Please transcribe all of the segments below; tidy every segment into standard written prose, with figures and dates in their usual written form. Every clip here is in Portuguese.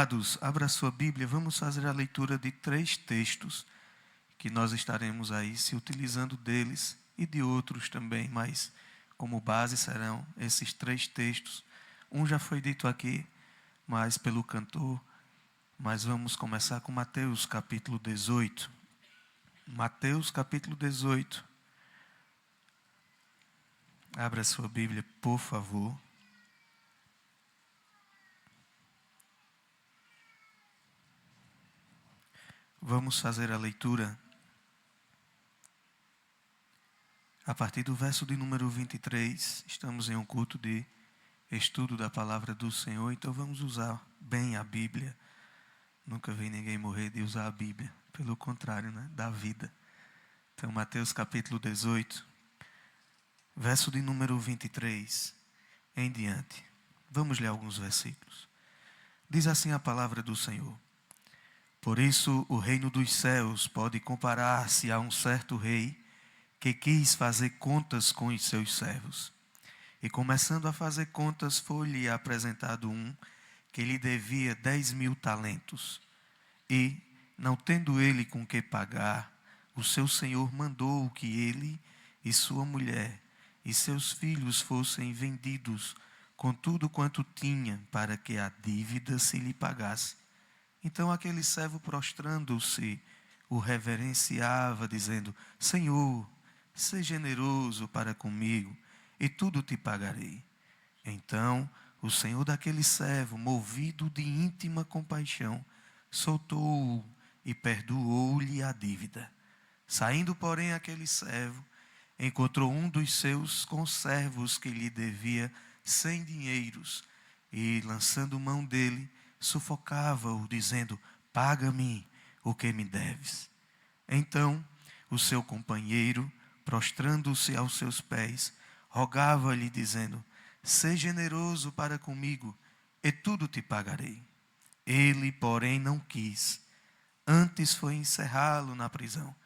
Amados, abra sua Bíblia, vamos fazer a leitura de 3 textos, que nós estaremos aí se utilizando deles e de outros também, mas como base serão esses 3 textos. Um já foi dito aqui, mas pelo cantor, mas vamos começar com Mateus capítulo 18. Mateus capítulo 18. Abra sua Bíblia, por favor. Vamos fazer a leitura a partir do verso de número 23. Estamos em um culto de estudo da palavra do Senhor, então vamos usar bem a Bíblia. Nunca vi ninguém morrer de usar a Bíblia. Pelo contrário, né? Da vida. Então, Mateus capítulo 18, verso de número 23 em diante. Vamos ler alguns versículos. Diz assim a palavra do Senhor: Por isso o reino dos céus pode comparar-se a um certo rei que quis fazer contas com os seus servos. E começando a fazer contas, foi-lhe apresentado um que lhe devia 10.000 talentos. E, não tendo ele com que pagar, o seu senhor mandou que ele e sua mulher e seus filhos fossem vendidos com tudo quanto tinha, para que a dívida se lhe pagasse. Então aquele servo, prostrando-se, o reverenciava, dizendo: Senhor, seja generoso para comigo, e tudo te pagarei. Então o senhor daquele servo, movido de íntima compaixão, soltou-o e perdoou-lhe a dívida. Saindo, porém, aquele servo, encontrou um dos seus conservos que lhe devia 100 dinheiros, e, lançando mão dele, sufocava-o, dizendo: Paga-me o que me deves. Então o seu companheiro, prostrando-se aos seus pés, rogava-lhe, dizendo: Seja generoso para comigo, e tudo te pagarei. Ele, porém, não quis. Antes foi encerrá-lo na prisão,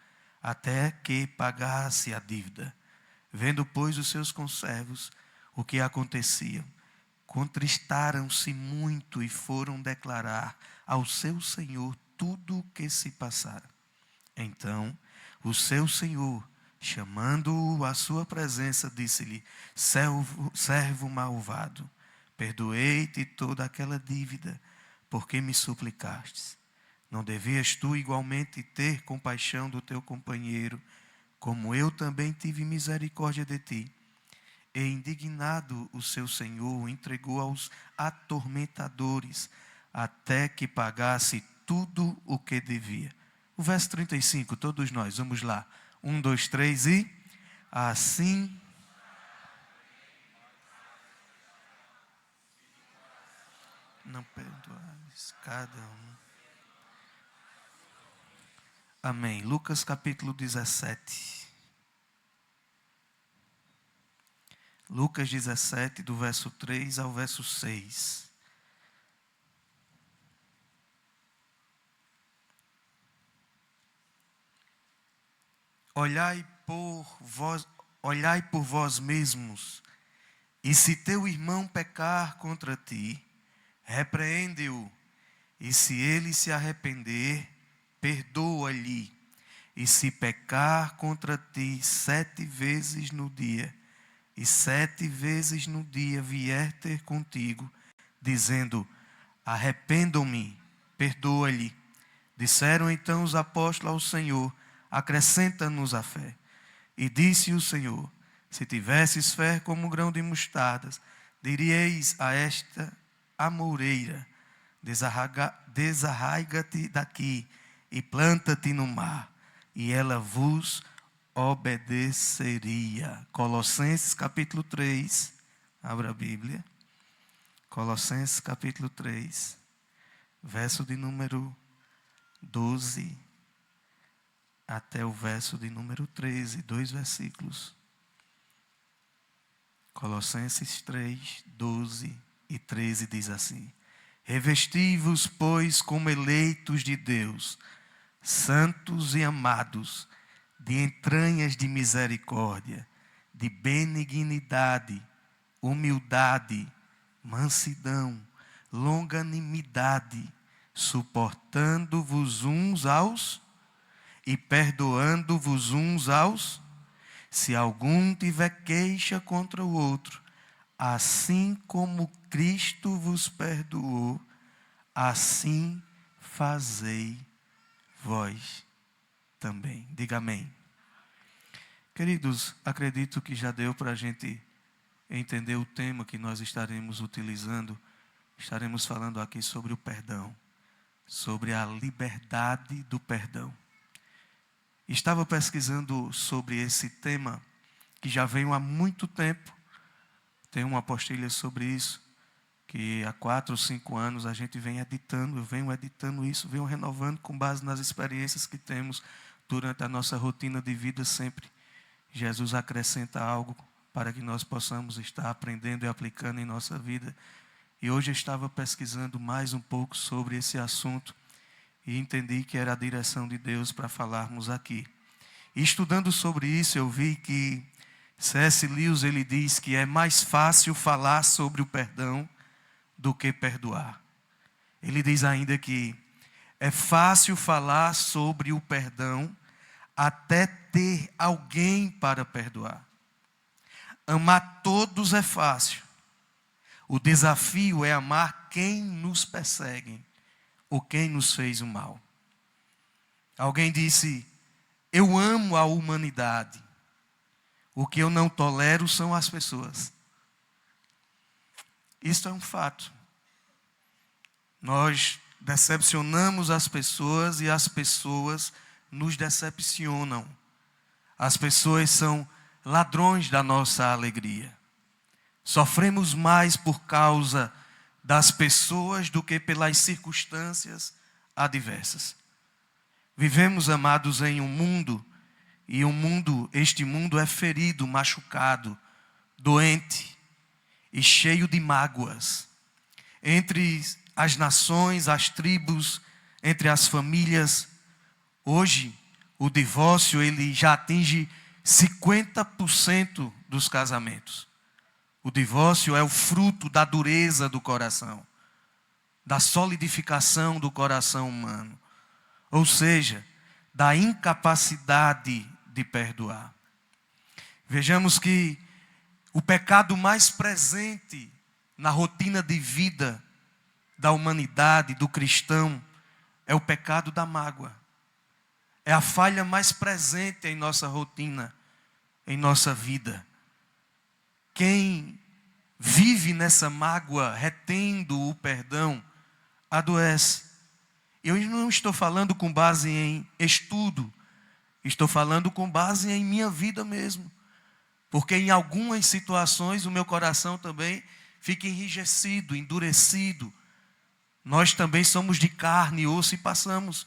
até que pagasse a dívida. Vendo, pois, os seus conservos o que acontecia, contristaram-se muito e foram declarar ao seu senhor tudo o que se passara. Então o seu senhor, chamando-o à sua presença, disse-lhe: servo malvado, perdoei-te toda aquela dívida, porque me suplicastes. Não devias tu igualmente ter compaixão do teu companheiro, como eu também tive misericórdia de ti? E indignado o seu senhor, o entregou aos atormentadores, até que pagasse tudo o que devia. O verso 35, todos nós, vamos lá. 1, 2, 3 e... Assim... Não perdoares cada um. Amém. Lucas capítulo 17. Lucas 17, do verso 3 ao verso 6. Olhai por vós mesmos, e se teu irmão pecar contra ti, repreende-o, e se ele se arrepender, perdoa-lhe. E se pecar contra ti 7 vezes no dia, e 7 vezes no dia vier ter contigo, dizendo: arrependo-me, perdoa-lhe. Disseram então os apóstolos ao Senhor: acrescenta-nos a fé. E disse o Senhor: se tivesses fé como um grão de mostardas, diríeis a esta amoureira: desarraiga-te daqui e planta-te no mar, e ela vos obedeceria. Colossenses capítulo 3, abra a Bíblia. Colossenses capítulo 3, verso de número 12 até o verso de número 13, 2 versículos. Colossenses 3, 12 e 13 diz assim: revesti-vos, pois, como eleitos de Deus, santos e amados, de entranhas de misericórdia, de benignidade, humildade, mansidão, longanimidade, suportando-vos uns aos e perdoando-vos uns aos. Se algum tiver queixa contra o outro, assim como Cristo vos perdoou, assim fazei vós também. Diga amém. Queridos, acredito que já deu para a gente entender o tema que nós estaremos utilizando. Estaremos falando aqui sobre o perdão, sobre a liberdade do perdão. Estava pesquisando sobre esse tema, que já veio há muito tempo. Tem uma apostila sobre isso, que há 4 ou 5 anos a gente vem editando, eu venho editando isso, venho renovando com base nas experiências que temos durante a nossa rotina de vida sempre. Jesus acrescenta algo para que nós possamos estar aprendendo e aplicando em nossa vida. E hoje eu estava pesquisando mais um pouco sobre esse assunto e entendi que era a direção de Deus para falarmos aqui. E estudando sobre isso, eu vi que C.S. Lewis, ele diz que é mais fácil falar sobre o perdão do que perdoar. Ele diz ainda que é fácil falar sobre o perdão até ter alguém para perdoar. Amar todos é fácil. O desafio é amar quem nos persegue ou quem nos fez o mal. Alguém disse: eu amo a humanidade. O que eu não tolero são as pessoas. Isso é um fato. Nós decepcionamos as pessoas e as pessoas nos decepcionam. As pessoas são ladrões da nossa alegria. Sofremos mais por causa das pessoas do que pelas circunstâncias adversas. Vivemos, amados, em um mundo, e este mundo é ferido, machucado, doente e cheio de mágoas. Entre as nações, as tribos, entre as famílias, hoje o divórcio ele já atinge 50% dos casamentos. O divórcio é o fruto da dureza do coração, da solidificação do coração humano, ou seja, da incapacidade de perdoar. Vejamos que o pecado mais presente na rotina de vida da humanidade, do cristão, é o pecado da mágoa. É a falha mais presente em nossa rotina, em nossa vida. Quem vive nessa mágoa, retendo o perdão, adoece. Eu não estou falando com base em estudo, estou falando com base em minha vida mesmo. Porque em algumas situações o meu coração também fica enrijecido, endurecido. Nós também somos de carne e osso e passamos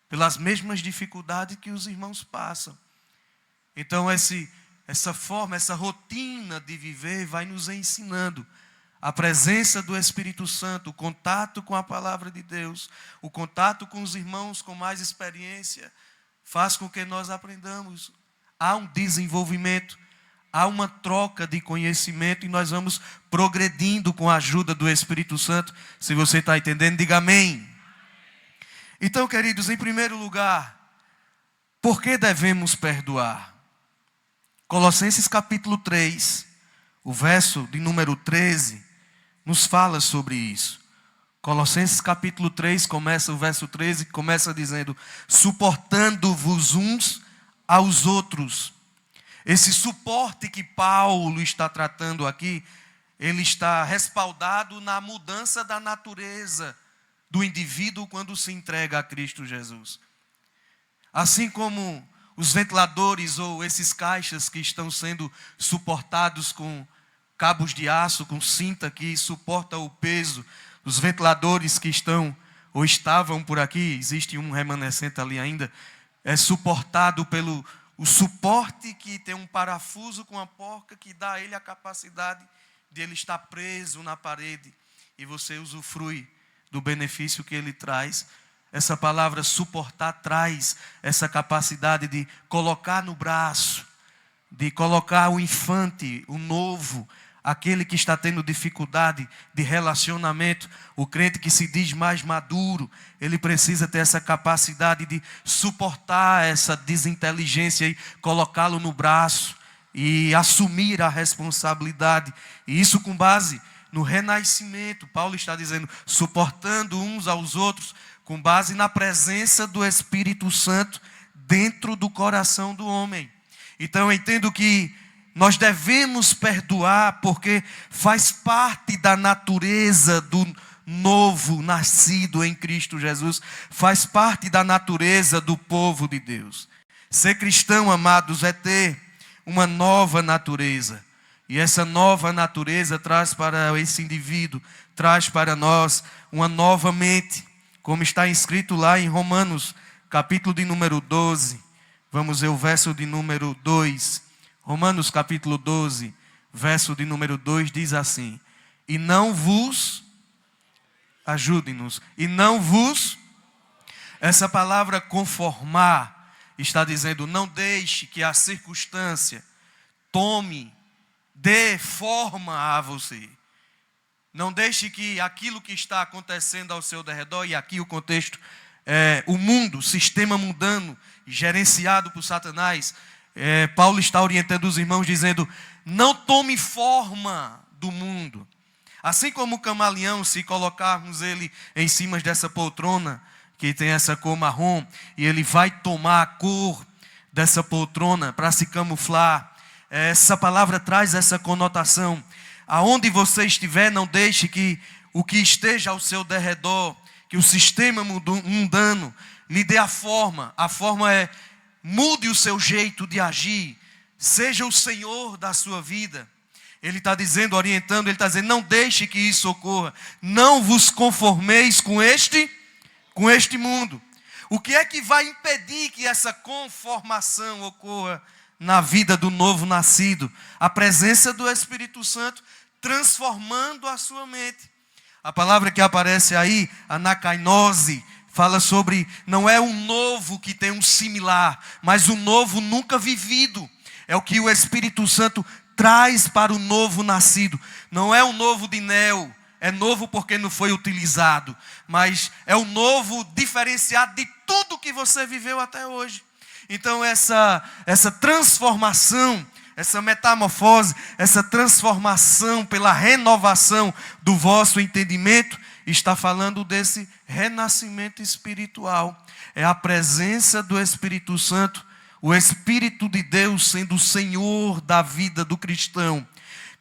pelas mesmas dificuldades que os irmãos passam. Então essa forma, essa rotina de viver vai nos ensinando. A presença do Espírito Santo, o contato com a palavra de Deus, o contato com os irmãos com mais experiência, faz com que nós aprendamos. Há um desenvolvimento, há uma troca de conhecimento e nós vamos progredindo com a ajuda do Espírito Santo. Se você está entendendo, diga amém. Então, queridos, em primeiro lugar, por que devemos perdoar? Colossenses capítulo 3, o verso de número 13, nos fala sobre isso. Colossenses capítulo 3, o verso 13, começa dizendo: suportando-vos uns aos outros. Esse suporte que Paulo está tratando aqui, ele está respaldado na mudança da natureza do indivíduo quando se entrega a Cristo Jesus. Assim como os ventiladores ou esses caixas que estão sendo suportados com cabos de aço, com cinta que suporta o peso, os ventiladores que estão ou estavam por aqui, existe um remanescente ali ainda, é suportado pelo o suporte que tem um parafuso com a porca que dá a ele a capacidade de ele estar preso na parede e você usufrui do benefício que ele traz. Essa palavra suportar traz essa capacidade de colocar no braço, de colocar o infante, o novo, aquele que está tendo dificuldade de relacionamento, o crente que se diz mais maduro, ele precisa ter essa capacidade de suportar essa desinteligência e colocá-lo no braço e assumir a responsabilidade. E isso com base no renascimento. Paulo está dizendo, suportando uns aos outros, com base na presença do Espírito Santo dentro do coração do homem. Então eu entendo que nós devemos perdoar porque faz parte da natureza do novo nascido em Cristo Jesus, faz parte da natureza do povo de Deus. Ser cristão, amados, é ter uma nova natureza. E essa nova natureza traz para esse indivíduo, traz para nós uma nova mente, como está escrito lá em Romanos, capítulo de número 12. Vamos ver o verso de número 2. Romanos capítulo 12, verso de número 2 diz assim: e não vos, ajude-nos, e não vos, essa palavra conformar, está dizendo, não deixe que a circunstância dê forma a você. Não deixe que aquilo que está acontecendo ao seu redor, e aqui o contexto é o mundo, o sistema mundano, gerenciado por Satanás. Paulo está orientando os irmãos dizendo, não tome forma do mundo. Assim como o camaleão, se colocarmos ele em cima dessa poltrona, que tem essa cor marrom, e ele vai tomar a cor dessa poltrona para se camuflar. Essa palavra traz essa conotação. Aonde você estiver, não deixe que o que esteja ao seu derredor, que o sistema mundano lhe dê a forma. A forma é, mude o seu jeito de agir. Seja o Senhor da sua vida. Ele está dizendo, orientando, ele está dizendo, não deixe que isso ocorra. Não vos conformeis com este mundo. O que é que vai impedir que essa conformação ocorra na vida do novo nascido? A presença do Espírito Santo transformando a sua mente. A palavra que aparece aí, anakainose, fala sobre, não é um novo que tem um similar, mas um novo nunca vivido. É o que o Espírito Santo traz para o novo nascido. Não é um novo de Neo, é novo porque não foi utilizado, mas é um novo diferenciado de tudo que você viveu até hoje. Então essa transformação, essa metamorfose, essa transformação pela renovação do vosso entendimento, está falando desse renascimento espiritual. É a presença do Espírito Santo, o Espírito de Deus sendo o Senhor da vida do cristão.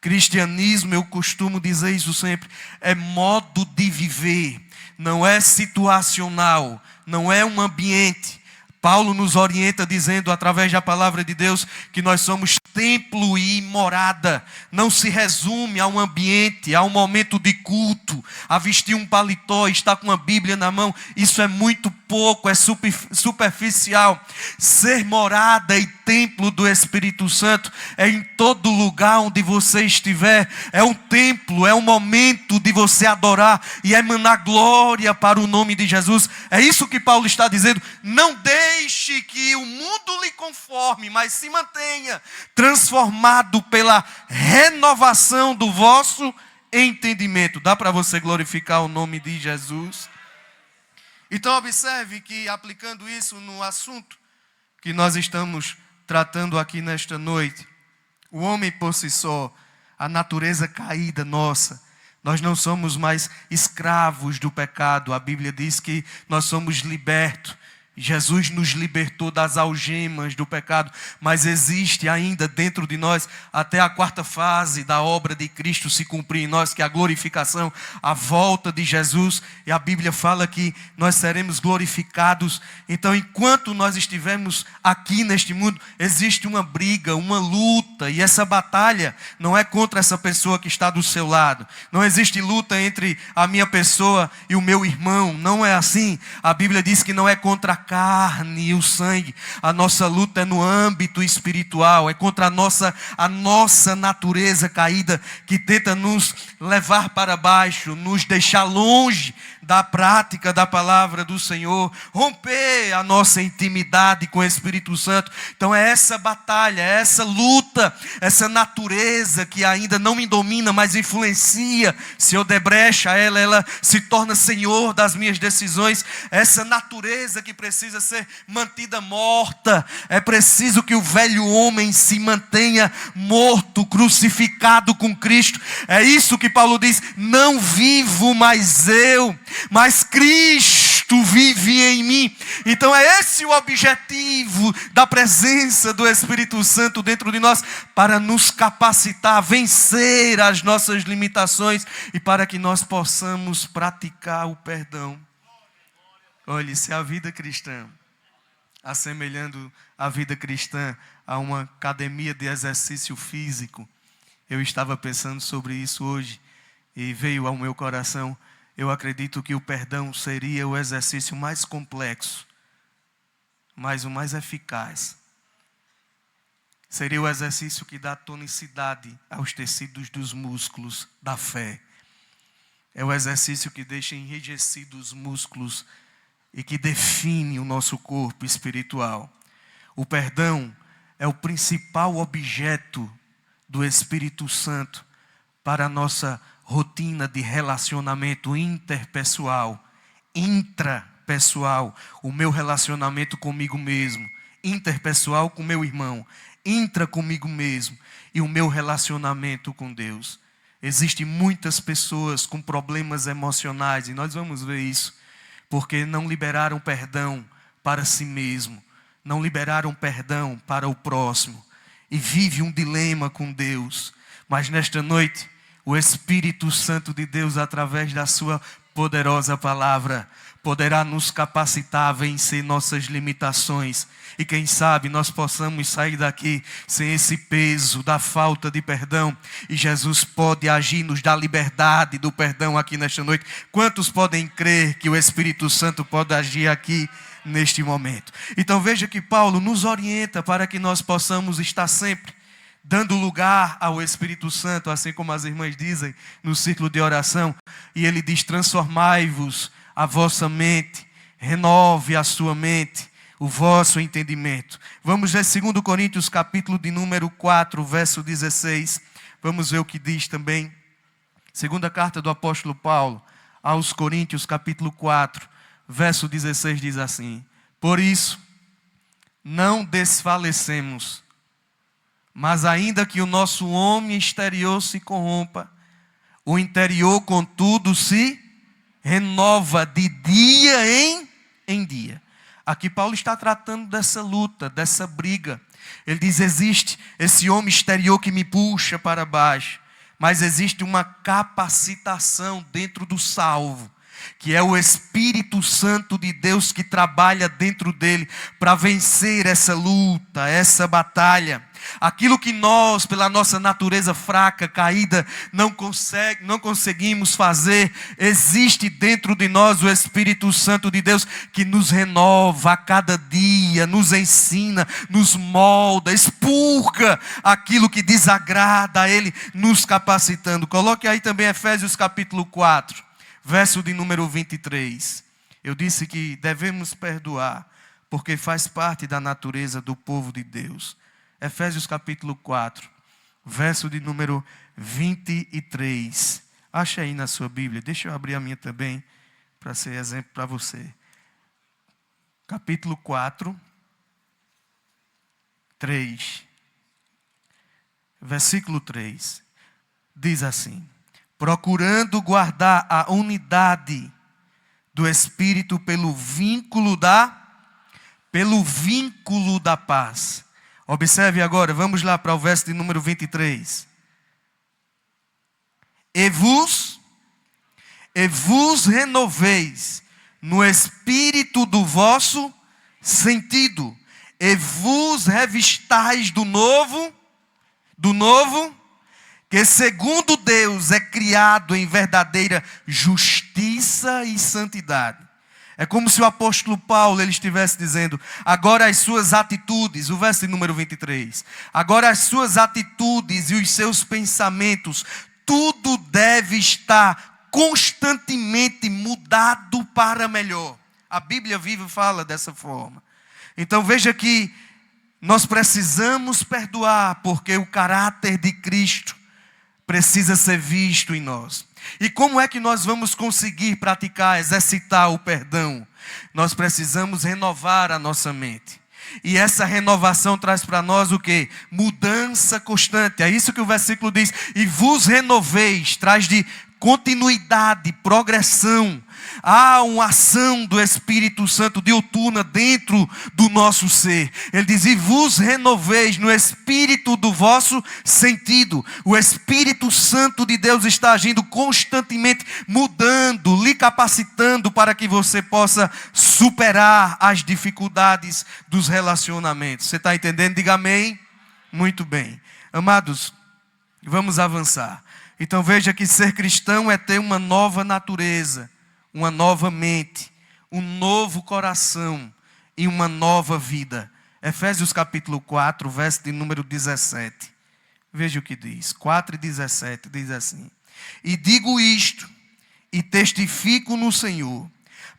Cristianismo, eu costumo dizer isso sempre, é modo de viver, não é situacional, não é um ambiente. Paulo nos orienta dizendo, através da palavra de Deus, que nós somos templo e morada. Não se resume a um ambiente, a um momento de culto, a vestir um paletó, estar com uma Bíblia na mão. Isso é muito pouco, é superficial. Ser morada e templo do Espírito Santo é em todo lugar onde você estiver. É um templo, é um momento de você adorar e emanar glória para o nome de Jesus. É isso que Paulo está dizendo. Não deixe que o mundo lhe conforme, mas se mantenha transformado pela renovação do vosso entendimento. Dá para você glorificar o nome de Jesus? Então observe que, aplicando isso no assunto que nós estamos tratando aqui nesta noite, o homem por si só, a natureza caída nossa, nós não somos mais escravos do pecado. A Bíblia diz que nós somos libertos. Jesus nos libertou das algemas do pecado, mas existe ainda dentro de nós até a quarta fase da obra de Cristo se cumprir em nós, que é a glorificação, a volta de Jesus. E a Bíblia fala que nós seremos glorificados. Então, enquanto nós estivermos aqui neste mundo, existe uma briga, uma luta, e essa batalha não é contra essa pessoa que está do seu lado. Não existe luta entre a minha pessoa e o meu irmão, não é assim. A Bíblia diz que não é contra a carne e o sangue. A nossa luta é no âmbito espiritual, é contra a nossa natureza caída que tenta nos levar para baixo, nos deixar longe da prática da palavra do Senhor, romper a nossa intimidade com o Espírito Santo. Então é essa batalha, é essa luta, essa natureza que ainda não me domina, mas influencia. Se eu der brecha a ela, ela se torna senhor das minhas decisões. Essa natureza que precisa ser mantida morta. É preciso que o velho homem se mantenha morto, crucificado com Cristo. É isso que Paulo diz: não vivo mais eu, mas Cristo vive em mim. Então é esse o objetivo da presença do Espírito Santo dentro de nós, para nos capacitar a vencer as nossas limitações e para que nós possamos praticar o perdão. Olhe, se a vida cristã, assemelhando a vida cristã a uma academia de exercício físico, eu estava pensando sobre isso hoje e veio ao meu coração. Eu acredito que o perdão seria o exercício mais complexo, mas o mais eficaz. Seria o exercício que dá tonicidade aos tecidos dos músculos da fé. É o exercício que deixa enrijecidos os músculos e que define o nosso corpo espiritual. O perdão é o principal objeto do Espírito Santo para a nossa rotina de relacionamento interpessoal, intrapessoal, o meu relacionamento comigo mesmo, interpessoal com meu irmão, intra comigo mesmo e o meu relacionamento com Deus. Existem muitas pessoas com problemas emocionais e nós vamos ver isso, porque não liberaram perdão para si mesmo, não liberaram perdão para o próximo e vive um dilema com Deus. Mas nesta noite, o Espírito Santo de Deus, através da sua poderosa palavra, poderá nos capacitar a vencer nossas limitações. E quem sabe nós possamos sair daqui sem esse peso da falta de perdão. E Jesus pode agir, nos dar liberdade do perdão aqui nesta noite. Quantos podem crer que o Espírito Santo pode agir aqui neste momento? Então veja que Paulo nos orienta para que nós possamos estar sempre dando lugar ao Espírito Santo, assim como as irmãs dizem no círculo de oração. E ele diz: transformai-vos a vossa mente, renove a sua mente, o vosso entendimento. Vamos ver 2 Coríntios capítulo de número 4, verso 16. Vamos ver o que diz também. Segunda carta do apóstolo Paulo aos Coríntios capítulo 4, verso 16 diz assim: por isso, não desfalecemos, mas ainda que o nosso homem exterior se corrompa, o interior, contudo, se renova de dia em dia. Aqui Paulo está tratando dessa luta, dessa briga. Ele diz: existe esse homem exterior que me puxa para baixo, mas existe uma capacitação dentro do salvo, que é o Espírito Santo de Deus que trabalha dentro dele para vencer essa luta, essa batalha. Aquilo que nós, pela nossa natureza fraca, caída, não conseguimos fazer, existe dentro de nós o Espírito Santo de Deus que nos renova a cada dia, nos ensina, nos molda, expurga aquilo que desagrada a Ele, nos capacitando. Coloque aí também Efésios capítulo 4, verso de número 23. Eu disse que devemos perdoar, porque faz parte da natureza do povo de Deus. Efésios capítulo 4, verso de número 23. Acha aí na sua Bíblia. Deixa eu abrir a minha também, para ser exemplo para você. Capítulo 4, 3. Versículo 3. Diz assim: procurando guardar a unidade do Espírito pelo vínculo da paz. Observe agora, vamos lá para o verso de número 23. E vos renoveis no espírito do vosso sentido, e vos revistais do novo, que segundo Deus é criado em verdadeira justiça e santidade. É como se o apóstolo Paulo ele estivesse dizendo: agora as suas atitudes, o verso de número 23, agora as suas atitudes e os seus pensamentos, tudo deve estar constantemente mudado para melhor. A Bíblia Viva fala dessa forma. Então veja que nós precisamos perdoar, porque o caráter de Cristo precisa ser visto em nós. E como é que nós vamos conseguir praticar, exercitar o perdão? Nós precisamos renovar a nossa mente. E essa renovação traz para nós o quê? Mudança constante. É isso que o versículo diz. E vos renoveis, traz de continuidade, progressão. Há uma ação do Espírito Santo diuturna dentro do nosso ser. Ele diz: e vos renoveis no espírito do vosso sentido. O Espírito Santo de Deus está agindo constantemente, mudando, lhe capacitando para que você possa superar as dificuldades dos relacionamentos. Você está entendendo? Diga amém. Muito bem. Amados, vamos avançar. Então veja que ser cristão é ter uma nova natureza, uma nova mente, um novo coração e uma nova vida. Efésios capítulo 4, verso de número 17. Veja o que diz. 4:17 diz assim: e digo isto, e testifico no Senhor,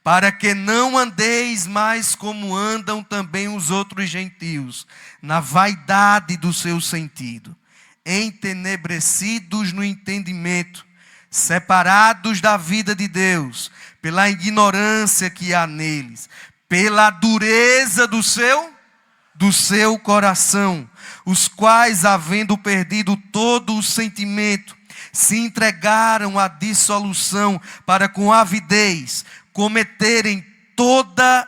para que não andeis mais como andam também os outros gentios, na vaidade do seu sentido, entenebrecidos no entendimento, separados da vida de Deus, pela ignorância que há neles, pela dureza do seu coração, os quais, havendo perdido todo o sentimento, se entregaram à dissolução, para com avidez cometerem toda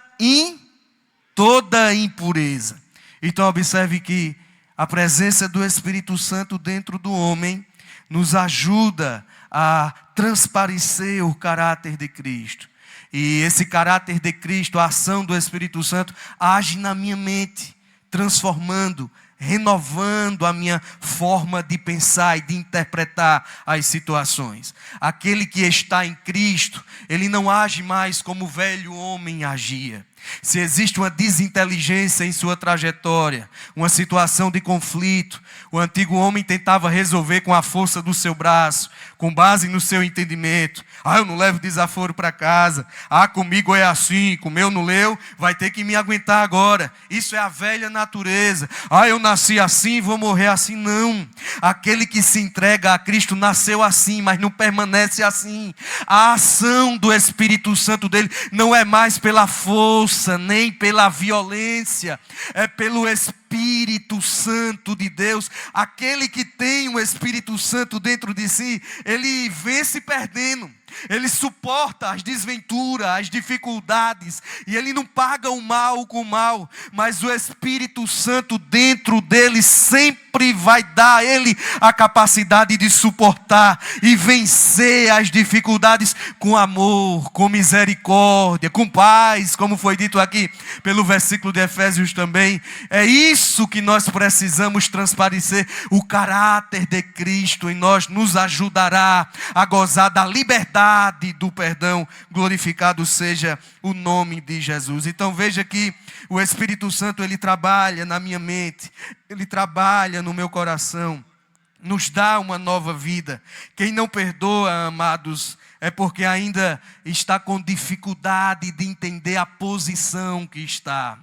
impureza. Então observe que a presença do Espírito Santo dentro do homem nos ajuda a transparecer o caráter de Cristo. E esse caráter de Cristo, a ação do Espírito Santo, age na minha mente, transformando, renovando a minha forma de pensar e de interpretar as situações. Aquele que está em Cristo, ele não age mais como o velho homem agia. Se existe uma desinteligência em sua trajetória, uma situação de conflito, o antigo homem tentava resolver com a força do seu braço, com base no seu entendimento. Eu não levo desaforo para casa. Comigo é assim, com o meu não leu, vai ter que me aguentar agora. Isso é a velha natureza. Eu nasci assim, vou morrer assim. Não. Aquele que se entrega a Cristo nasceu assim, mas não permanece assim. A ação do Espírito Santo dele não é mais pela força, nem pela violência, é pelo Espírito Santo de Deus. Aquele que tem o Espírito Santo dentro de si, ele vence perdendo. Ele suporta as desventuras, as dificuldades, e ele não paga o mal com o mal, mas o Espírito Santo dentro dele sempre vai dar a ele a capacidade de suportar e vencer as dificuldades com amor, com misericórdia, com paz, como foi dito aqui pelo versículo de Efésios também. É isso que nós precisamos transparecer. O caráter de Cristo em nós nos ajudará a gozar da liberdade do perdão. Glorificado seja o nome de Jesus. Então veja que o Espírito Santo, ele trabalha na minha mente, ele trabalha no meu coração, nos dá uma nova vida. Quem não perdoa, amados, é porque ainda está com dificuldade de entender a posição que está,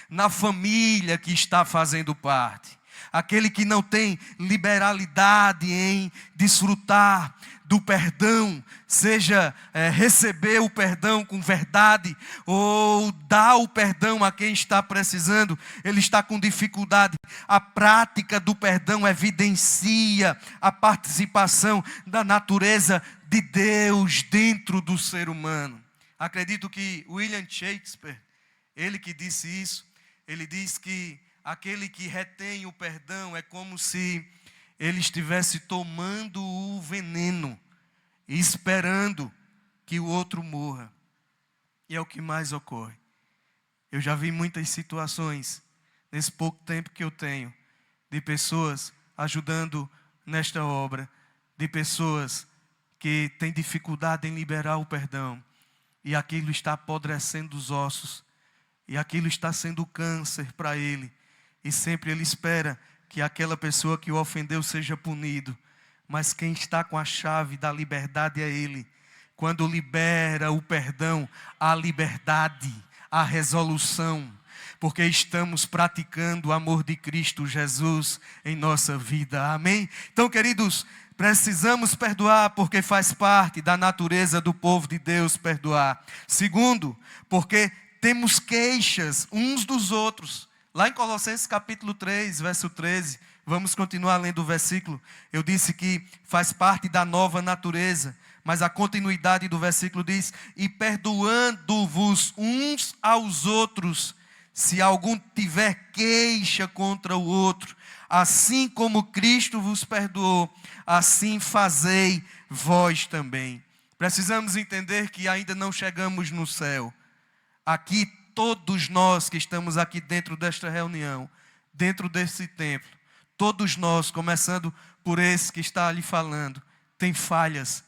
na família que está fazendo parte. Aquele que não tem liberalidade em desfrutar do perdão, seja receber o perdão com verdade, ou dar o perdão a quem está precisando, ele está com dificuldade. A prática do perdão evidencia a participação da natureza de Deus dentro do ser humano. Acredito que William Shakespeare, ele que disse isso, ele diz que aquele que retém o perdão é como se ele estivesse tomando o veneno, esperando que o outro morra. E é o que mais ocorre. Eu já vi muitas situações, nesse pouco tempo que eu tenho, de pessoas ajudando nesta obra, de pessoas que têm dificuldade em liberar o perdão. e aquilo está apodrecendo os ossos, e aquilo está sendo câncer para ele, e sempre ele espera que aquela pessoa que o ofendeu seja punido, mas quem está com a chave da liberdade é ele. Quando libera o perdão, a liberdade, a resolução, porque estamos praticando o amor de Cristo Jesus em nossa vida, amém? Então, queridos, precisamos perdoar porque faz parte da natureza do povo de Deus perdoar. Segundo, porque temos queixas uns dos outros. Lá em Colossenses capítulo 3, verso 13, vamos continuar lendo o versículo. Eu disse que faz parte da nova natureza, mas a continuidade do versículo diz: e perdoando-vos uns aos outros, se algum tiver queixa contra o outro, assim como Cristo vos perdoou, assim fazei vós também. Precisamos entender que ainda não chegamos no céu. Aqui, todos nós que estamos aqui dentro desta reunião, dentro desse templo, todos nós, começando por esse que está ali falando, tem falhas,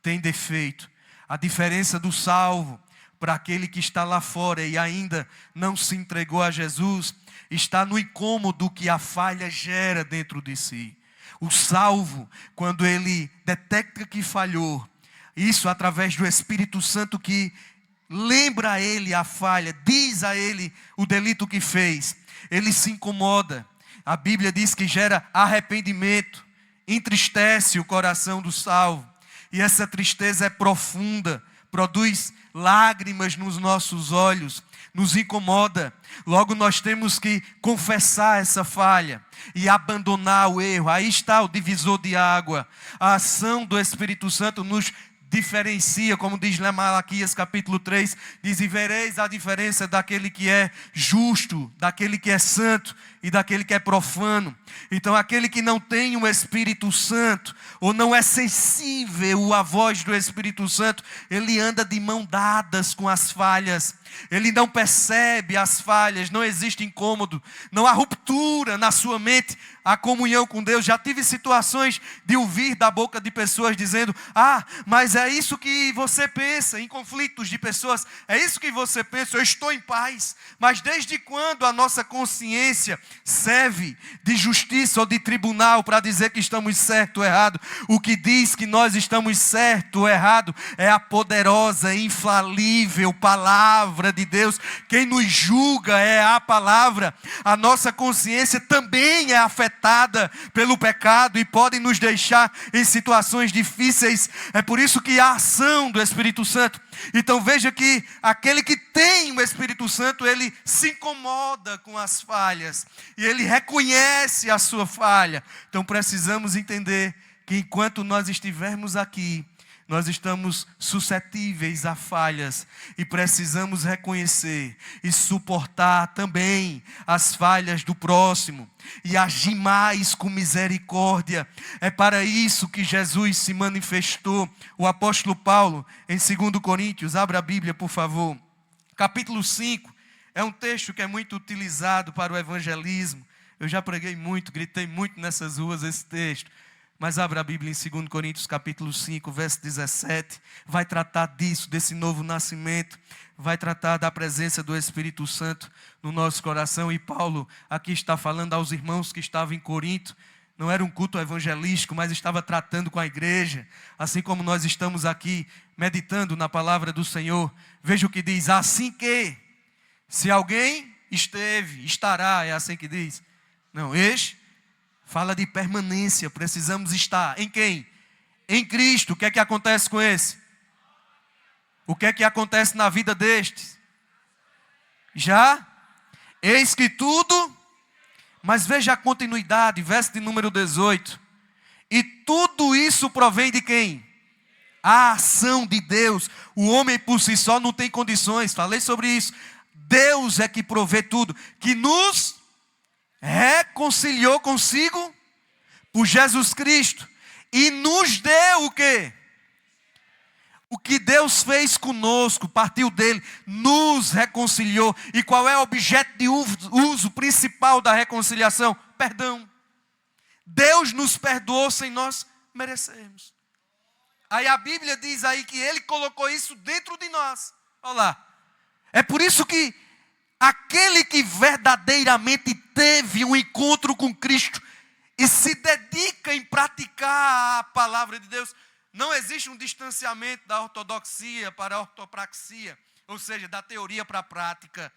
tem defeito. A diferença do salvo para aquele que está lá fora e ainda não se entregou a Jesus, está no incômodo que a falha gera dentro de si. O salvo, quando ele detecta que falhou, isso através do Espírito Santo que lembra a ele a falha, diz a ele o delito que fez, ele se incomoda. A Bíblia diz que gera arrependimento, entristece o coração do salvo. E essa tristeza é profunda, produz lágrimas nos nossos olhos, nos incomoda. Logo nós temos que confessar essa falha e abandonar o erro. Aí está o divisor de água. A ação do Espírito Santo nos diferencia, como diz lá Malaquias capítulo 3, diz: e vereis a diferença daquele que é justo, daquele que é santo e daquele que é profano. Então aquele que não tem o Espírito Santo, ou não é sensível à voz do Espírito Santo, ele anda de mão dadas com as falhas, ele não percebe as falhas, não existe incômodo, não há ruptura na sua mente, a comunhão com Deus. Já tive situações de ouvir da boca de pessoas dizendo: mas é isso que você pensa, em conflitos de pessoas, é isso que você pensa, eu estou em paz. Mas desde quando a nossa consciência serve de justiça ou de tribunal para dizer que estamos certo ou errado? O que diz que nós estamos certo ou errado é a poderosa, infalível palavra de Deus. Quem nos julga é a palavra. A nossa consciência também é afetada pelo pecado e pode nos deixar em situações difíceis. É por isso que a ação do Espírito Santo. Então veja que aquele que tem o Espírito Santo, ele se incomoda com as falhas e ele reconhece a sua falha. Então precisamos entender que enquanto nós estivermos aqui, nós estamos suscetíveis a falhas e precisamos reconhecer e suportar também as falhas do próximo e agir mais com misericórdia. É para isso que Jesus se manifestou. O apóstolo Paulo, em 2 Coríntios, abra a Bíblia, por favor. Capítulo 5, é um texto que é muito utilizado para o evangelismo. Eu já preguei muito, gritei muito nessas ruas esse texto. Mas abra a Bíblia em 2 Coríntios capítulo 5, verso 17. Vai tratar disso, desse novo nascimento. Vai tratar da presença do Espírito Santo no nosso coração. E Paulo aqui está falando aos irmãos que estavam em Corinto. Não era um culto evangelístico, mas estava tratando com a igreja. Assim como nós estamos aqui meditando na palavra do Senhor. Veja o que diz: assim que, se alguém esteve, estará, é assim que diz. Não, fala de permanência. Precisamos estar em quem? Em Cristo. O que é que acontece com esse? O que é que acontece na vida destes? Já? Eis que tudo. Mas veja a continuidade, verso de número 18. E tudo isso provém de quem? A ação de Deus. O homem por si só não tem condições. Falei sobre isso. Deus é que provê tudo. Que nos reconciliou consigo por Jesus Cristo e nos deu o quê? O que Deus fez conosco, partiu dele, nos reconciliou. E qual é o objeto de uso principal da reconciliação? Perdão. Deus nos perdoou sem nós merecermos. Aí a Bíblia diz aí que ele colocou isso dentro de nós. Olha lá. É por isso que aquele que verdadeiramente teve um encontro com Cristo e se dedica em praticar a palavra de Deus, não existe um distanciamento da ortodoxia para a ortopraxia, ou seja, da teoria para a prática.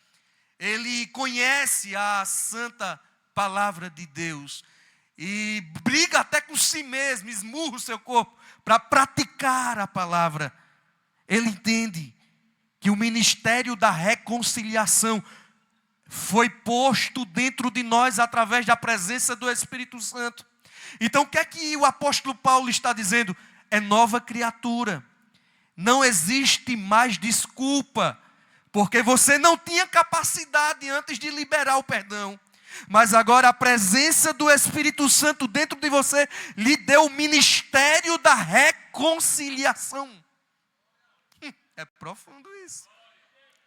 Ele conhece a santa palavra de Deus e briga até com si mesmo, esmurra o seu corpo para praticar a palavra. Ele entende que o ministério da reconciliação foi posto dentro de nós através da presença do Espírito Santo. Então o que é que o apóstolo Paulo está dizendo? É nova criatura. Não existe mais desculpa, porque você não tinha capacidade antes de liberar o perdão. Mas agora a presença do Espírito Santo dentro de você lhe deu o ministério da reconciliação. É profundo isso.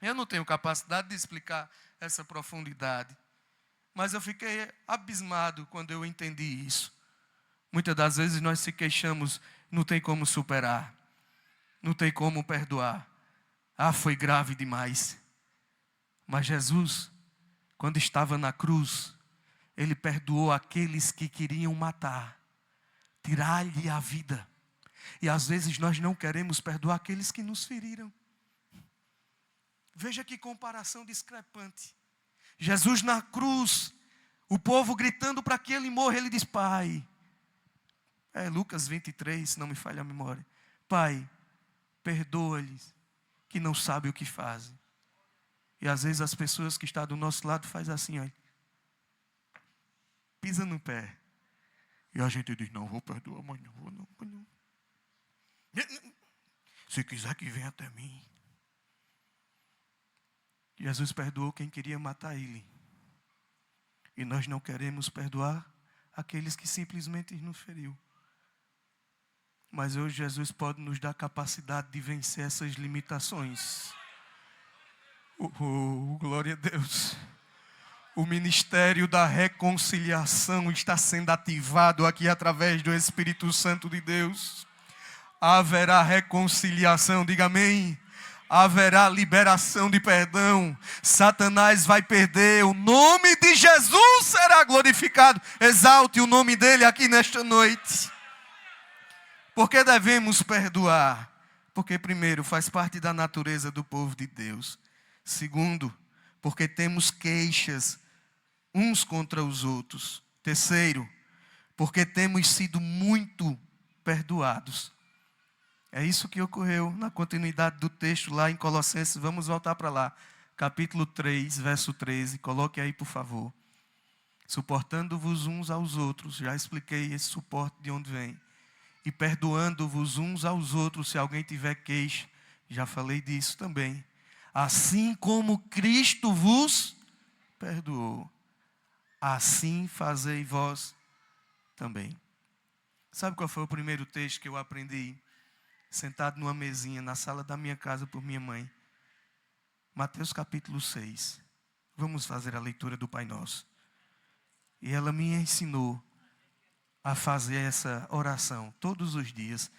Eu não tenho capacidade de explicar essa profundidade. Mas eu fiquei abismado quando eu entendi isso. Muitas das vezes nós se queixamos, não tem como superar. Não tem como perdoar. Ah, foi grave demais. Mas Jesus, quando estava na cruz, Ele perdoou aqueles que queriam matar, tirar-lhe a vida. E às vezes nós não queremos perdoar aqueles que nos feriram. Veja que comparação discrepante. Jesus na cruz, o povo gritando para que Ele morra, Ele diz, Pai, Lucas 23, se não me falha a memória, Pai, perdoa-lhes, que não sabem o que fazem. E às vezes as pessoas que estão do nosso lado fazem assim, olha, pisa no pé. E a gente diz, não vou perdoar, mas não vou não. Se quiser que venha até mim. Jesus perdoou quem queria matar Ele. E nós não queremos perdoar aqueles que simplesmente nos feriu. Mas hoje Jesus pode nos dar capacidade de vencer essas limitações. Glória a Deus. O ministério da reconciliação está sendo ativado aqui através do Espírito Santo de Deus. Haverá reconciliação, diga amém. Haverá liberação de perdão. Satanás vai perder. O nome de Jesus será glorificado. Exalte o nome dele aqui nesta noite. Por que devemos perdoar? Porque primeiro, faz parte da natureza do povo de Deus. Segundo, porque temos queixas uns contra os outros. Terceiro, porque temos sido muito perdoados. É isso que ocorreu na continuidade do texto lá em Colossenses. Vamos voltar para lá. Capítulo 3, verso 13. Coloque aí, por favor. Suportando-vos uns aos outros. Já expliquei esse suporte de onde vem. E perdoando-vos uns aos outros se alguém tiver queixa. Já falei disso também. Assim como Cristo vos perdoou, assim fazei vós também. Sabe qual foi o primeiro texto que eu aprendi? Sentado numa mesinha na sala da minha casa por minha mãe. Mateus capítulo 6. Vamos fazer a leitura do Pai Nosso. E ela me ensinou a fazer essa oração todos os dias.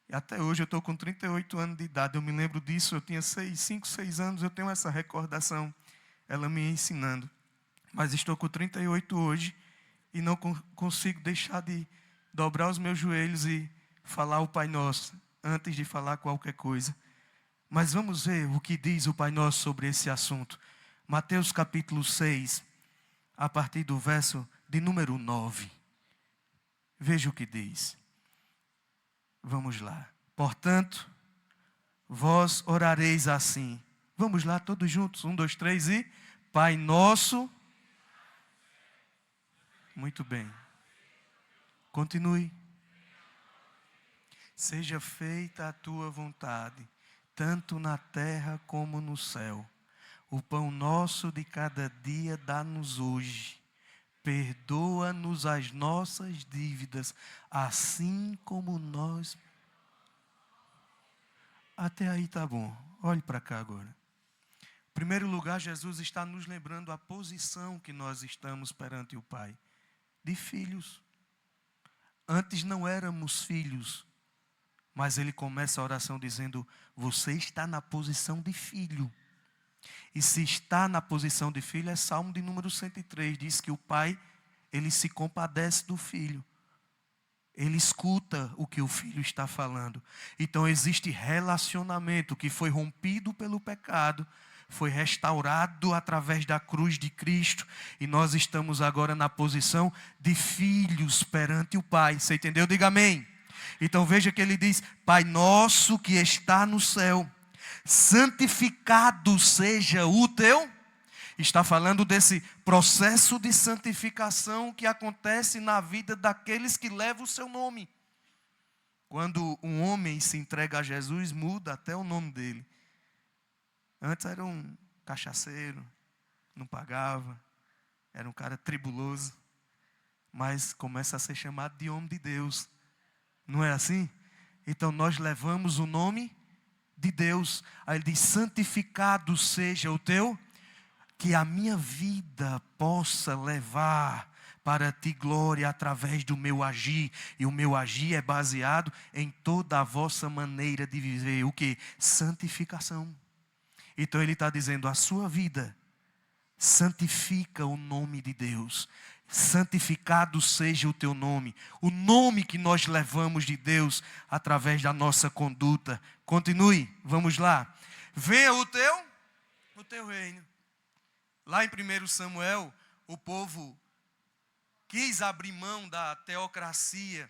E até hoje eu estou com 38 anos de idade. Eu me lembro disso, eu tinha 5, 6 anos, eu tenho essa recordação. Ela me ensinando. Mas estou com 38 hoje e não consigo deixar de dobrar os meus joelhos e falar o Pai Nosso antes de falar qualquer coisa. Mas vamos ver o que diz o Pai Nosso sobre esse assunto. Mateus capítulo 6, a partir do verso de número 9. Veja o que diz. Vamos lá. Portanto, vós orareis assim. Vamos lá todos juntos. 1, 2, 3 e... Pai Nosso. Muito bem. Continue. Seja feita a tua vontade, tanto na terra como no céu. O pão nosso de cada dia dá-nos hoje. Perdoa-nos as nossas dívidas, assim como nós... Até aí tá bom. Olhe para cá agora. Em primeiro lugar, Jesus está nos lembrando a posição que nós estamos perante o Pai. De filhos. Antes não éramos filhos, Mas ele começa a oração dizendo: você está na posição de filho. E se está na posição de filho, é Salmo de número 103. Diz que o pai, ele se compadece do filho. Ele escuta o que o filho está falando. Então existe relacionamento que foi rompido pelo pecado, foi restaurado através da cruz de Cristo. E nós estamos agora na posição de filhos perante o Pai. Você entendeu? Diga amém. Então veja que ele diz: Pai nosso que está no céu, santificado seja o teu. Está falando desse processo de santificação que acontece na vida daqueles que levam o seu nome. Quando um homem se entrega a Jesus, muda até o nome dele. Antes era um cachaceiro, não pagava, era um cara tribuloso, mas começa a ser chamado de homem de Deus. Não é assim? Então nós levamos o nome de Deus. Aí ele diz: santificado seja o teu, que a minha vida possa levar para ti glória através do meu agir. E o meu agir é baseado em toda a vossa maneira de viver. O que? Santificação. Então ele está dizendo: a sua vida santifica o nome de Deus. Santificado seja o teu nome. O nome que nós levamos de Deus através da nossa conduta. Continue, vamos lá. Venha o teu reino. Lá em 1 Samuel, o povo quis abrir mão da teocracia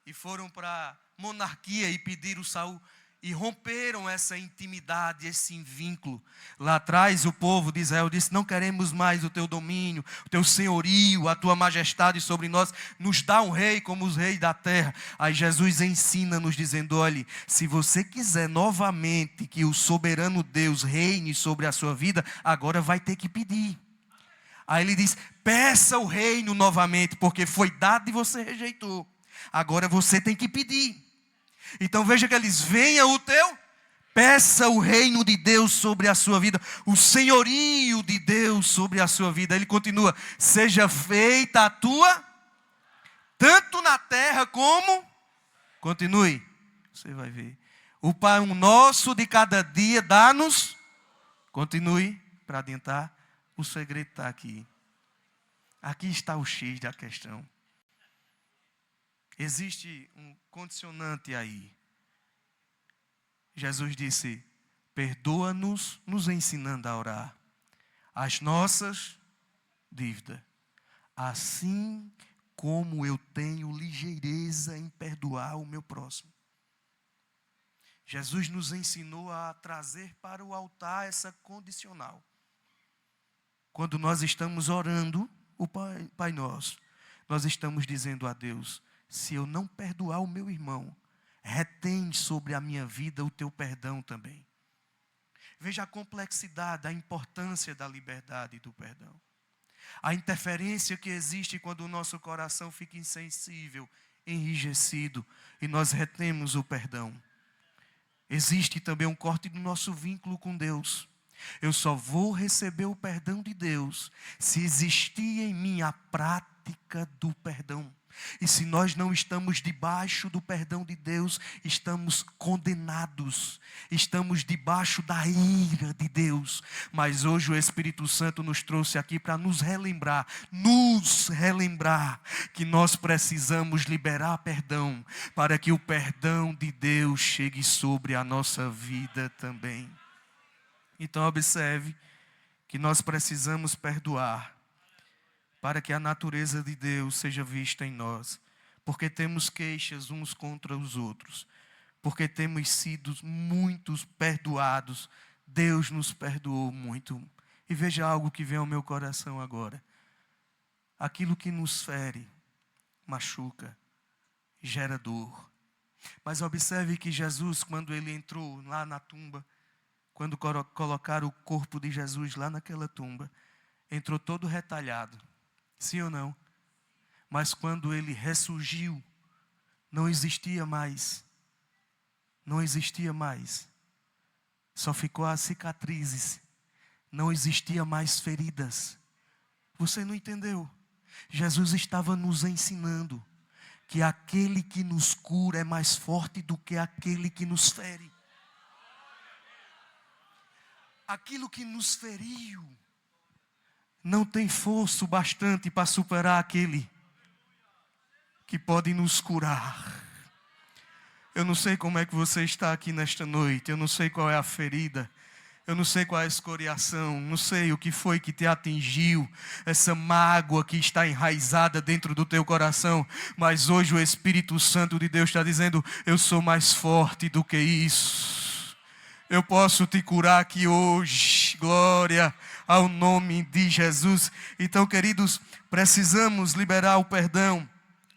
e foram para a monarquia e pediram Saul. E romperam essa intimidade, esse vínculo. Lá atrás o povo de Israel disse: não queremos mais o teu domínio, o teu senhorio, a tua majestade sobre nós. Nos dá um rei como os reis da terra. Aí Jesus ensina-nos dizendo: olhe, se você quiser novamente que o soberano Deus reine sobre a sua vida, agora vai ter que pedir. Aí ele diz: peça o reino novamente, porque foi dado e você rejeitou. Agora você tem que pedir. Então veja que eles: venha o teu, peça o reino de Deus sobre a sua vida, o senhorio de Deus sobre a sua vida. Ele continua: seja feita a tua, tanto na terra como, continue, você vai ver, o pão nosso de cada dia dá-nos, continue, para adiantar, o segredo está aqui. Aqui está o X da questão. Existe um condicionante aí. Jesus disse: perdoa-nos, nos ensinando a orar, as nossas dívidas, assim como eu tenho ligeireza em perdoar o meu próximo. Jesus nos ensinou a trazer para o altar essa condicional. Quando nós estamos orando o Pai Nosso, nós estamos dizendo a Deus: se eu não perdoar o meu irmão, retém sobre a minha vida o teu perdão também. Veja a complexidade, a importância da liberdade e do perdão. A interferência que existe quando o nosso coração fica insensível, enrijecido, e nós retemos o perdão. Existe também um corte do nosso vínculo com Deus. Eu só vou receber o perdão de Deus se existir em mim a prática do perdão. E se nós não estamos debaixo do perdão de Deus, estamos condenados, estamos debaixo da ira de Deus. Mas hoje o Espírito Santo nos trouxe aqui para nos relembrar que nós precisamos liberar perdão, para que o perdão de Deus chegue sobre a nossa vida também. Então observe que nós precisamos perdoar, para que a natureza de Deus seja vista em nós. Porque temos queixas uns contra os outros. Porque temos sido muitos perdoados. Deus nos perdoou muito. E veja algo que vem ao meu coração agora. Aquilo que nos fere, machuca, gera dor. Mas observe que Jesus, quando ele entrou lá na tumba, quando colocaram o corpo de Jesus lá naquela tumba, entrou todo retalhado. Sim ou não? Mas quando ele ressurgiu, não existia mais. Não existia mais. Só ficou as cicatrizes. Não existia mais feridas. Você não entendeu? Jesus estava nos ensinando que aquele que nos cura é mais forte do que aquele que nos fere. Aquilo que nos feriu não tem força bastante para superar aquele que pode nos curar. Eu não sei como é que você está aqui nesta noite, eu não sei qual é a ferida, eu não sei qual é a escoriação, não sei o que foi que te atingiu, essa mágoa que está enraizada dentro do teu coração, mas hoje o Espírito Santo de Deus está dizendo, eu sou mais forte do que isso. Eu posso te curar aqui hoje, glória ao nome de Jesus. Então, queridos, precisamos liberar o perdão,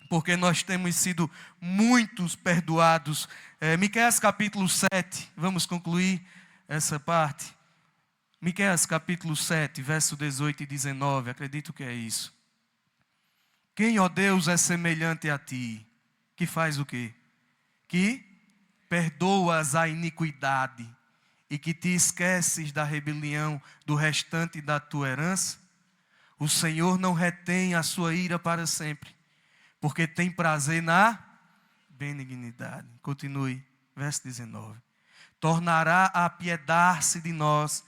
porque nós temos sido muitos perdoados. Miqueias capítulo 7, vamos concluir essa parte. Miqueias capítulo 7, verso 18 e 19, acredito que é isso. Quem, ó Deus, é semelhante a ti, que faz o quê? Que perdoas a iniquidade e que te esqueces da rebelião do restante da tua herança? O Senhor não retém a sua ira para sempre, porque tem prazer na benignidade. Continue, verso 19. Tornará a apiedar-se de nós,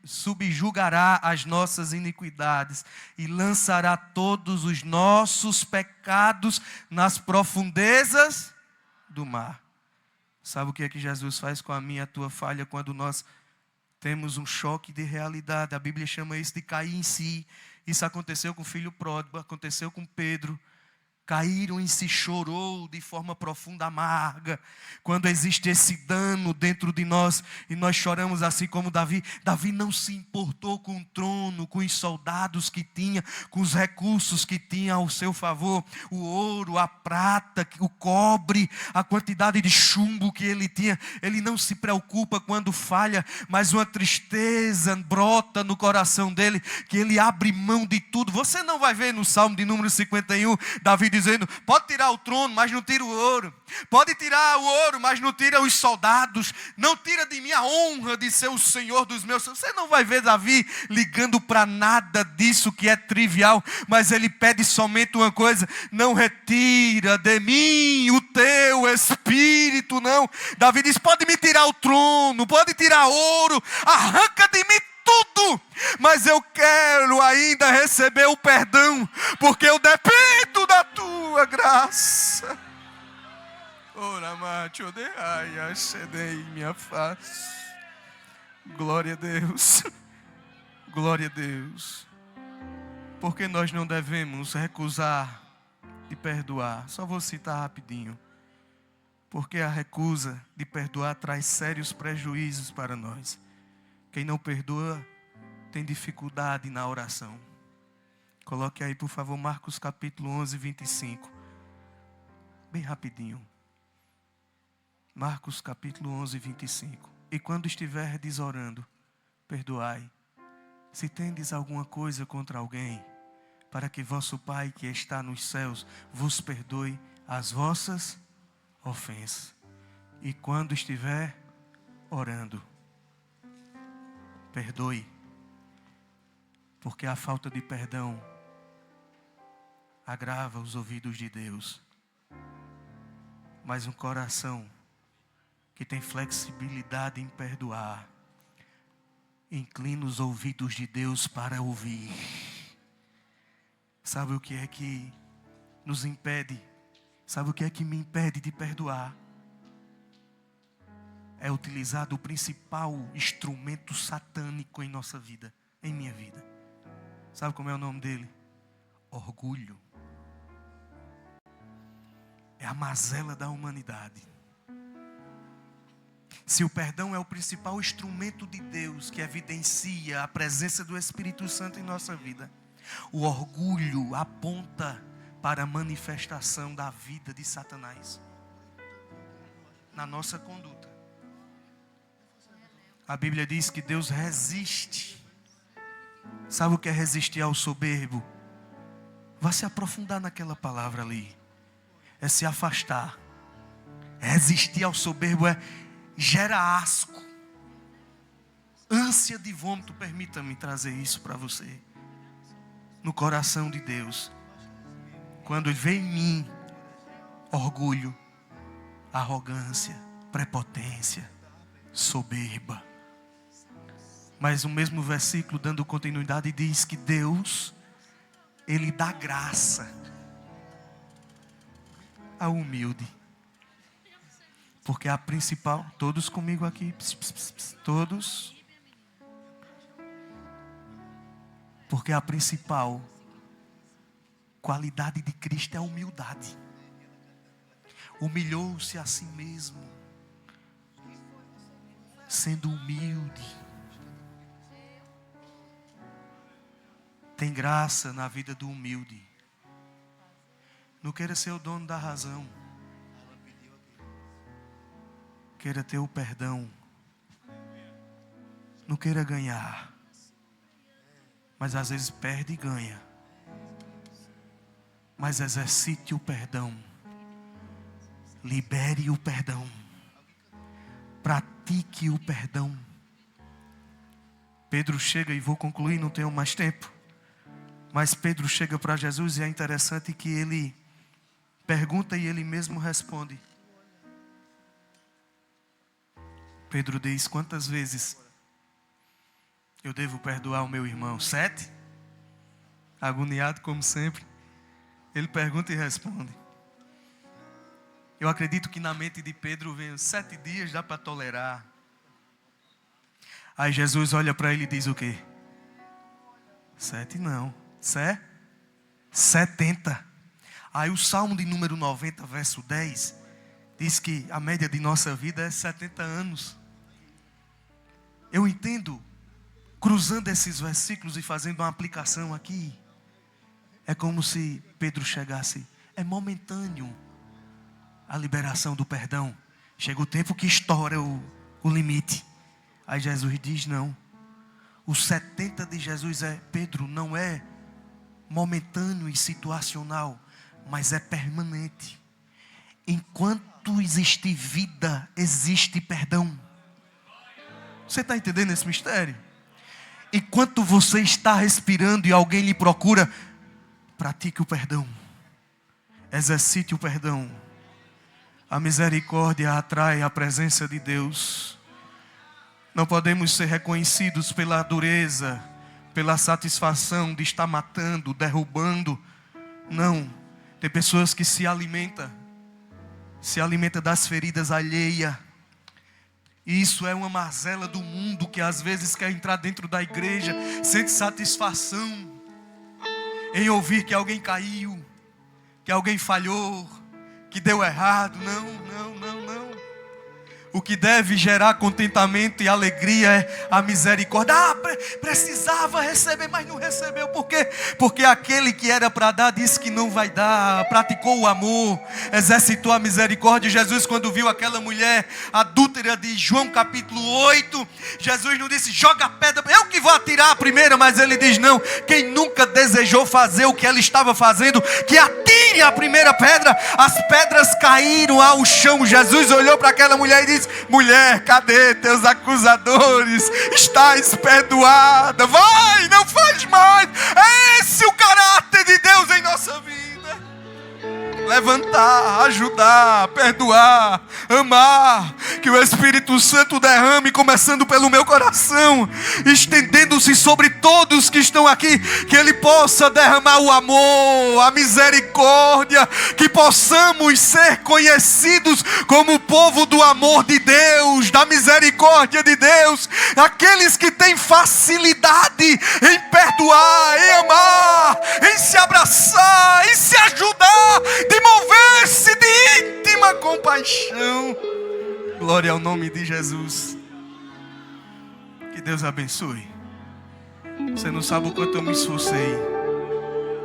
subjugará as nossas iniquidades e lançará todos os nossos pecados nas profundezas do mar. Sabe o que é que Jesus faz com a minha e a tua falha quando nós temos um choque de realidade? A Bíblia chama isso de cair em si. Isso aconteceu com o filho pródigo, aconteceu com Pedro. Caíram em si, chorou de forma profunda, amarga. Quando existe esse dano dentro de nós e nós choramos assim como Davi. Davi não se importou com o trono, com os soldados que tinha, com os recursos que tinha ao seu favor. O ouro, a prata, o cobre, a quantidade de chumbo que ele tinha. Ele não se preocupa quando falha, mas uma tristeza brota no coração dele, que ele abre mão de tudo. Você não vai ver no Salmo de número 51, Davi dizendo, pode tirar o trono, mas não tira o ouro. Pode tirar o ouro, mas não tira os soldados. Não tira de mim a honra de ser o Senhor dos meus. Você não vai ver Davi ligando para nada disso que é trivial. Mas ele pede somente uma coisa, não retira de mim o teu espírito, não. Davi diz, pode me tirar o trono, pode tirar ouro, arranca de mim tudo, mas eu quero ainda receber o perdão, porque eu dependo da tua graça. Ora, mate, odeia, cedei minha face. Glória a Deus, glória a Deus. Porque nós não devemos recusar de perdoar. Só vou citar rapidinho. Porque a recusa de perdoar traz sérios prejuízos para nós. Quem não perdoa tem dificuldade na oração. Coloque aí, por favor, Marcos capítulo 11, 25. Bem rapidinho. Marcos capítulo 11, 25. E quando estiverdes orando, perdoai, se tendes alguma coisa contra alguém, para que vosso Pai que está nos céus vos perdoe as vossas ofensas. E quando estiver orando, perdoe, porque a falta de perdão agrava os ouvidos de Deus. Mas um coração que tem flexibilidade em perdoar, inclina os ouvidos de Deus para ouvir. Sabe o que é que nos impede? Sabe o que é que me impede de perdoar? É utilizado o principal instrumento satânico em nossa vida, em minha vida. Sabe como é o nome dele? Orgulho. É a mazela da humanidade. Se o perdão é o principal instrumento de Deus que evidencia a presença do Espírito Santo em nossa vida, o orgulho aponta para a manifestação da vida de Satanás na nossa conduta. A Bíblia diz que Deus resiste. Sabe o que é resistir ao soberbo? Vá se aprofundar naquela palavra ali. É se afastar. Resistir ao soberbo gera asco, ânsia de vômito. Permita-me trazer isso para você. No coração de Deus, quando vê em mim orgulho, arrogância, prepotência, soberba. Mas o mesmo versículo, dando continuidade, diz que Deus, Ele dá graça ao humilde. Porque a principal, todos comigo aqui, todos. Porque a principal qualidade de Cristo é a humildade. Humilhou-se a si mesmo, sendo humilde. Tem graça na vida do humilde. Não queira ser o dono da razão. Queira ter o perdão. Não queira ganhar. Mas às vezes perde e ganha. Mas exercite o perdão. Libere o perdão. Pratique o perdão. Pedro chega, e vou concluir, não tenho mais tempo. Mas Pedro chega para Jesus e é interessante que ele pergunta e ele mesmo responde. Pedro diz: quantas vezes eu devo perdoar o meu irmão? 7? Agoniado como sempre, ele pergunta e responde. Eu acredito que na mente de Pedro vem 7 dias, dá para tolerar. Aí Jesus olha para ele e diz o quê? 7 não. 70. Aí o Salmo de número 90, verso 10, diz que a média de nossa vida é 70 anos. Eu entendo, cruzando esses versículos e fazendo uma aplicação aqui, é como se Pedro chegasse, é momentâneo a liberação do perdão. Chega o tempo que estoura o limite. Aí Jesus diz não. O 70 de Jesus é, Pedro, não é momentâneo e situacional, mas é permanente. Enquanto existe vida, existe perdão. Você está entendendo esse mistério? Enquanto você está respirando e alguém lhe procura, pratique o perdão. Exercite o perdão. A misericórdia atrai a presença de Deus. Não podemos ser reconhecidos pela dureza, pela satisfação de estar matando, derrubando. Não. Tem pessoas que se alimentam das feridas alheias. E isso é uma mazela do mundo que às vezes quer entrar dentro da igreja, sente satisfação em ouvir que alguém caiu, que alguém falhou, que deu errado. Não. O que deve gerar contentamento e alegria é a misericórdia. Precisava receber, mas não recebeu. Por quê? Porque aquele que era para dar disse que não vai dar. Praticou o amor, exercitou a misericórdia. Jesus, quando viu aquela mulher adúltera de João capítulo 8, Jesus não disse, joga a pedra, eu que vou atirar a primeira. Mas ele diz, não, quem nunca desejou fazer o que ela estava fazendo, que atire a primeira pedra. As pedras caíram ao chão. Jesus olhou para aquela mulher e disse, mulher, cadê teus acusadores? Estás perdoada. Vai, não faz mais. É esse o caráter de Deus em nossa vida. Levantar, ajudar, perdoar, amar. Que o Espírito Santo derrame, começando pelo meu coração, estendendo-se sobre todos que estão aqui. Que Ele possa derramar o amor, a misericórdia. Que possamos ser conhecidos como o povo do amor de Deus, da misericórdia de Deus. Aqueles que têm facilidade em perdoar, em amar, em se abraçar, em se ajudar, de mover-se de íntima compaixão. Glória ao nome de Jesus. Que Deus abençoe. Você não sabe o quanto eu me esforcei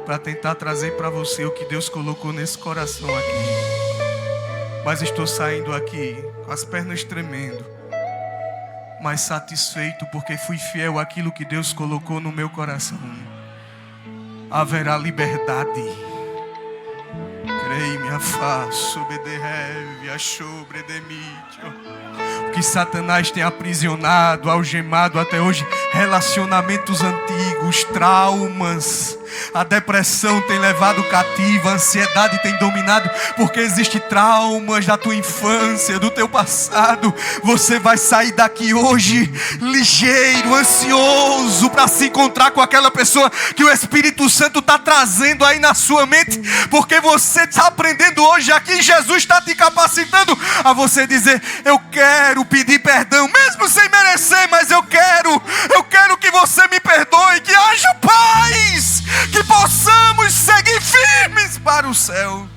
para tentar trazer para você o que Deus colocou nesse coração aqui. Mas estou saindo aqui com as pernas tremendo, mas satisfeito porque fui fiel àquilo que Deus colocou no meu coração. Haverá liberdade. Crei-me a face, obedereve, achobre demítio. O que Satanás tem aprisionado, algemado até hoje, relacionamentos antigos. os traumas. A depressão tem levado cativa, a ansiedade tem dominado, porque existem traumas da tua infância, do teu passado. Você vai sair daqui hoje ligeiro, ansioso para se encontrar com aquela pessoa que o Espírito Santo está trazendo aí na sua mente, porque você está aprendendo hoje aqui. Jesus está te capacitando a você dizer: eu quero pedir perdão, mesmo sem merecer, mas eu quero que você me perdoe, que haja paz, que possamos seguir firmes para o céu.